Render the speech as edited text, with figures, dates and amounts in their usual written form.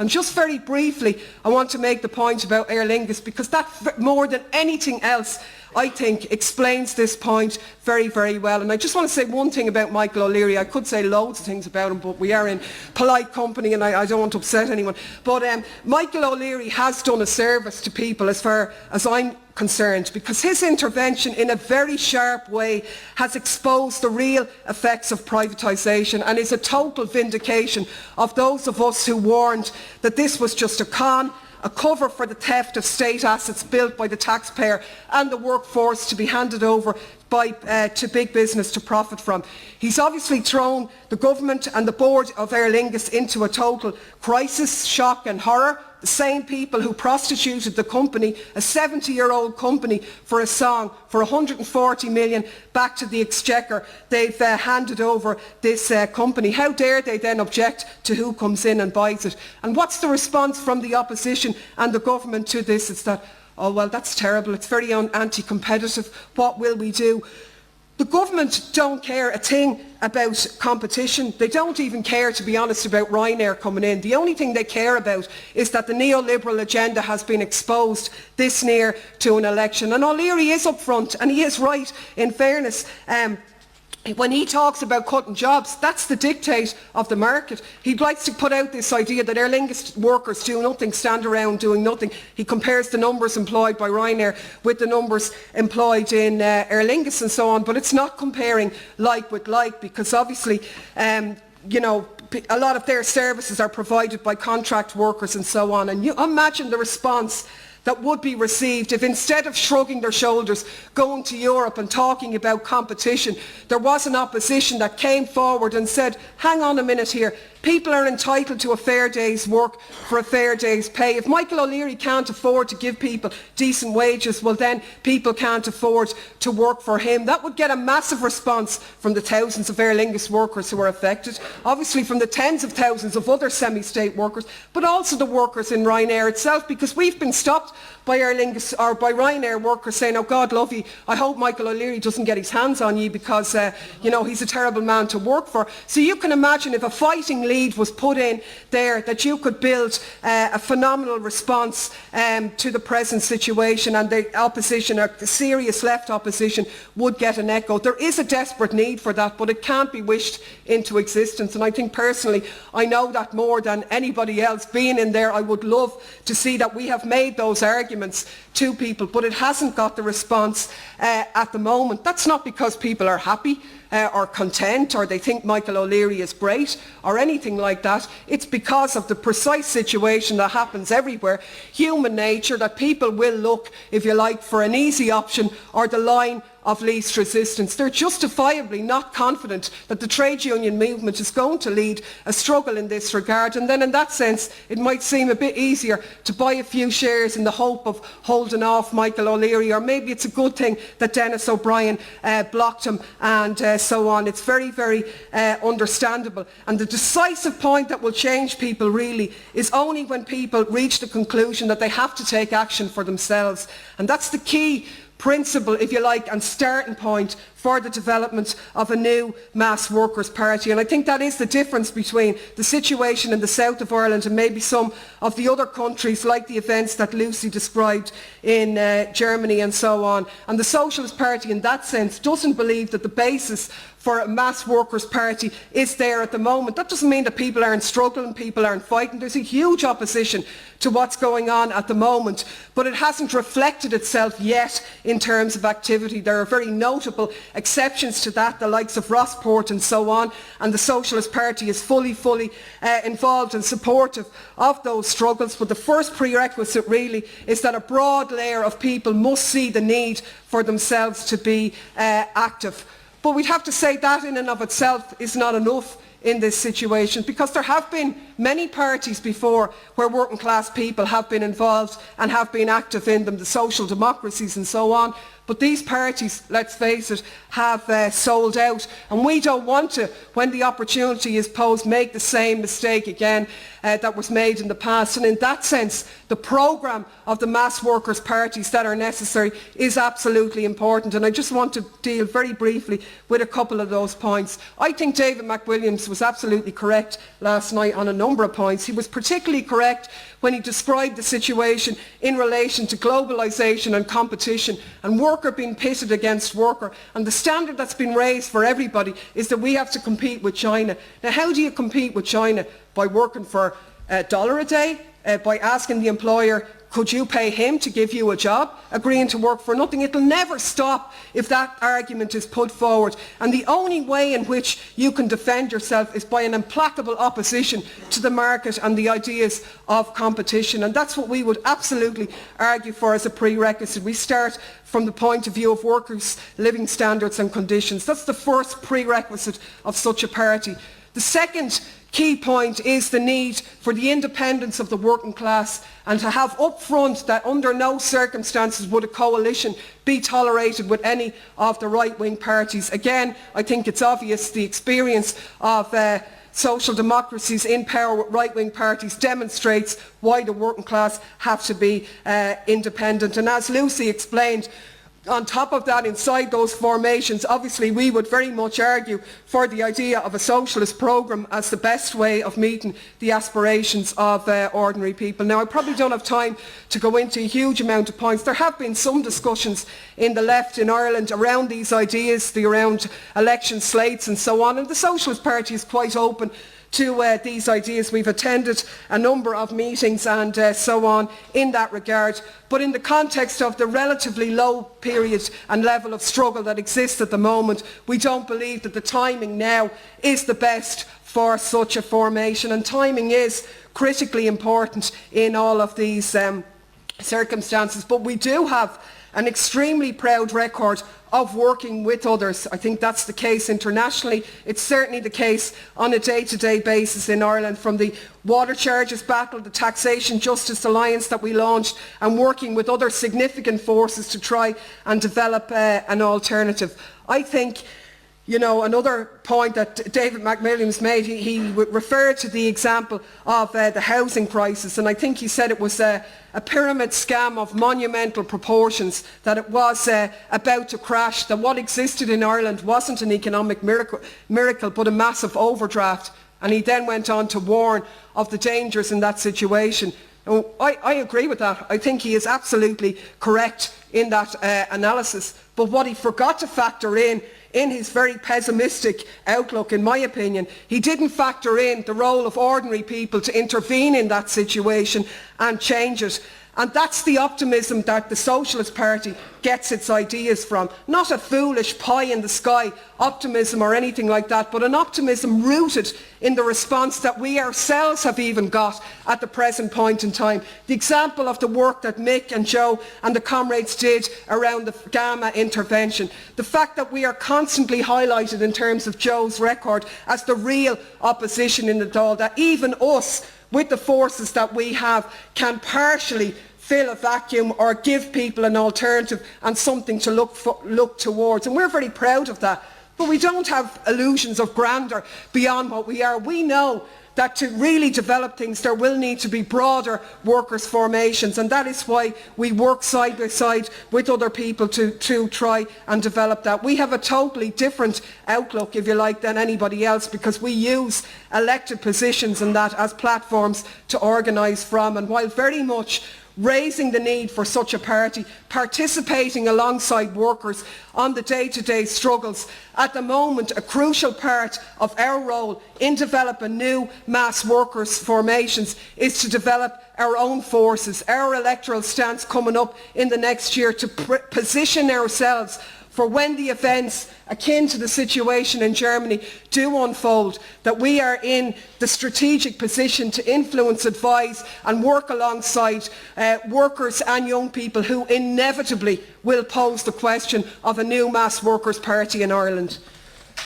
And just very briefly, I want to make the point about Aer Lingus, because that, more than anything else, I think explains this point very, very well. And I just want to say one thing about Michael O'Leary. I could say loads of things about him, but we are in polite company and I don't want to upset anyone. But Michael O'Leary has done a service to people as far as I'm concerned, because his intervention in a very sharp way has exposed the real effects of privatisation and is a total vindication of those of us who warned that this was just a con, a cover for the theft of state assets built by the taxpayer and the workforce to be handed over to big business to profit from. He's obviously thrown the government and the board of Aer Lingus into a total crisis, shock and horror. The same people who prostituted the company, a 70-year-old company, for a song for 140 million back to the Exchequer, they've handed over this company. How dare they then object to who comes in and buys it? And what's the response from the opposition and the government to this? It's that, oh well, that's terrible, it's very anti-competitive, what will we do? The government don't care a thing about competition. They don't even care, to be honest, about Ryanair coming in. The only thing they care about is that the neoliberal agenda has been exposed this near to an election. And O'Leary is upfront, and he is right, in fairness. When he talks about cutting jobs, that's the dictate of the market. He likes to put out this idea that Aer Lingus workers do nothing, stand around doing nothing. He compares the numbers employed by Ryanair with the numbers employed in Aer Lingus and so on, but it's not comparing like with like, because obviously, you know, a lot of their services are provided by contract workers and so on. And you imagine the response that would be received if, instead of shrugging their shoulders, going to Europe and talking about competition, there was an opposition that came forward and said, hang on a minute here, people are entitled to a fair day's work for a fair day's pay. If Michael O'Leary can't afford to give people decent wages, well then people can't afford to work for him. That would get a massive response from the thousands of Aer Lingus workers who are affected, obviously from the tens of thousands of other semi-state workers, but also the workers in Ryanair itself, because we've been stopped by Aer Lingus or by Ryanair workers saying, oh God love you, I hope Michael O'Leary doesn't get his hands on you because you know, he's a terrible man to work for. So you can imagine, if a fighting lead was put in there, that you could build a phenomenal response to the present situation, and the opposition, or the serious left opposition, would get an echo. There is a desperate need for that, but it can't be wished into existence. And I think personally, I know that more than anybody else. Being in there, I would love to see that we have made those arguments to people, but it hasn't got the response at the moment. That's not because people are happy or content, or they think Michael O'Leary is great or anything like that. It's because of the precise situation that happens everywhere, human nature, that people will look, if you like, for an easy option or the line of least resistance. They're justifiably not confident that the trade union movement is going to lead a struggle in this regard, and then in that sense it might seem a bit easier to buy a few shares in the hope of holding off Michael O'Leary, or maybe it's a good thing that Denis O'Brien blocked him and so on. It's very, very understandable, and the decisive point that will change people really is only when people reach the conclusion that they have to take action for themselves, and that's the key principle, if you like, and starting point for the development of a new mass workers' party. And I think that is the difference between the situation in the south of Ireland and maybe some of the other countries, like the events that Lucy described in Germany and so on. And the Socialist Party in that sense doesn't believe that the basis for a mass workers' party is there at the moment. That doesn't mean that people aren't struggling, people aren't fighting. There's a huge opposition to what's going on at the moment, but it hasn't reflected itself yet in terms of activity. There are very notable exceptions to that, the likes of Rossport and so on, and the Socialist Party is fully involved and supportive of those struggles. But the first prerequisite really is that a broad layer of people must see the need for themselves to be active. But we'd have to say that in and of itself is not enough in this situation, because there have been many parties before where working class people have been involved and have been active in them, the social democracies and so on. But these parties, let's face it, have sold out, and we don't want to, when the opportunity is posed, make the same mistake again that was made in the past. And in that sense, the programme of the mass workers' parties that are necessary is absolutely important. And I just want to deal very briefly with a couple of those points. I think David McWilliams was absolutely correct last night on a number of points. He was particularly correct when he described the situation in relation to globalisation and competition and worker being pitted against worker. And the standard that's been raised for everybody is that we have to compete with China. Now, how do you compete with China? By working for $1 a day, by asking the employer, could you pay him to give you a job, agreeing to work for nothing? It'll never stop if that argument is put forward. And the only way in which you can defend yourself is by an implacable opposition to the market and the ideas of competition. And that's what we would absolutely argue for as a prerequisite. We start from the point of view of workers' living standards and conditions. That's the first prerequisite of such a party. The second key point is the need for the independence of the working class, and to have up front that under no circumstances would a coalition be tolerated with any of the right-wing parties. Again, I think it's obvious the experience of social democracies in power with right-wing parties demonstrates why the working class have to be independent. And as Lucy explained, on top of that, inside those formations, obviously we would very much argue for the idea of a socialist programme as the best way of meeting the aspirations of ordinary people. Now, I probably don't have time to go into a huge amount of points. There have been some discussions in the left in Ireland around these ideas, around election slates and so on, and the Socialist Party is quite open to these ideas. We've attended a number of meetings and so on in that regard. But in the context of the relatively low period and level of struggle that exists at the moment, we don't believe that the timing now is the best for such a formation. And timing is critically important in all of these circumstances. But we do have an extremely proud record of working with others. I think that's the case internationally. It's certainly the case on a day-to-day basis in Ireland, from the water charges battle, the Taxation Justice Alliance that we launched, and working with other significant forces to try and develop an alternative. I think, you know, another point that David McWilliams made, he referred to the example of the housing crisis, and I think he said it was a pyramid scam of monumental proportions, that it was about to crash, that what existed in Ireland wasn't an economic miracle but a massive overdraft. And he then went on to warn of the dangers in that situation. And I agree with that. I think he is absolutely correct in that analysis. But what he forgot to factor in his very pessimistic outlook, in my opinion, he didn't factor in the role of ordinary people to intervene in that situation and change it. And that's the optimism that the Socialist Party gets its ideas from. Not a foolish pie-in-the-sky optimism or anything like that, but an optimism rooted in the response that we ourselves have even got at the present point in time. The example of the work that Mick and Joe and the comrades did around the Gamma intervention. The fact that we are constantly highlighted in terms of Joe's record as the real opposition in the Dáil, that even us, with the forces that we have, can partially fill a vacuum or give people an alternative and something to look towards. And we're very proud of that. But we don't have illusions of grandeur beyond what we are. We know that to really develop things, there will need to be broader workers' formations, and that is why we work side by side with other people to try and develop that. We have a totally different outlook, if you like, than anybody else, because we use elected positions and that as platforms to organise from. And while very much raising the need for such a party, participating alongside workers on the day-to-day struggles, at the moment a crucial part of our role in developing new mass workers' formations is to develop our own forces, our electoral stance coming up in the next year, to position ourselves for when the events akin to the situation in Germany do unfold, that we are in the strategic position to influence, advise and work alongside workers and young people who inevitably will pose the question of a new mass workers' party in Ireland.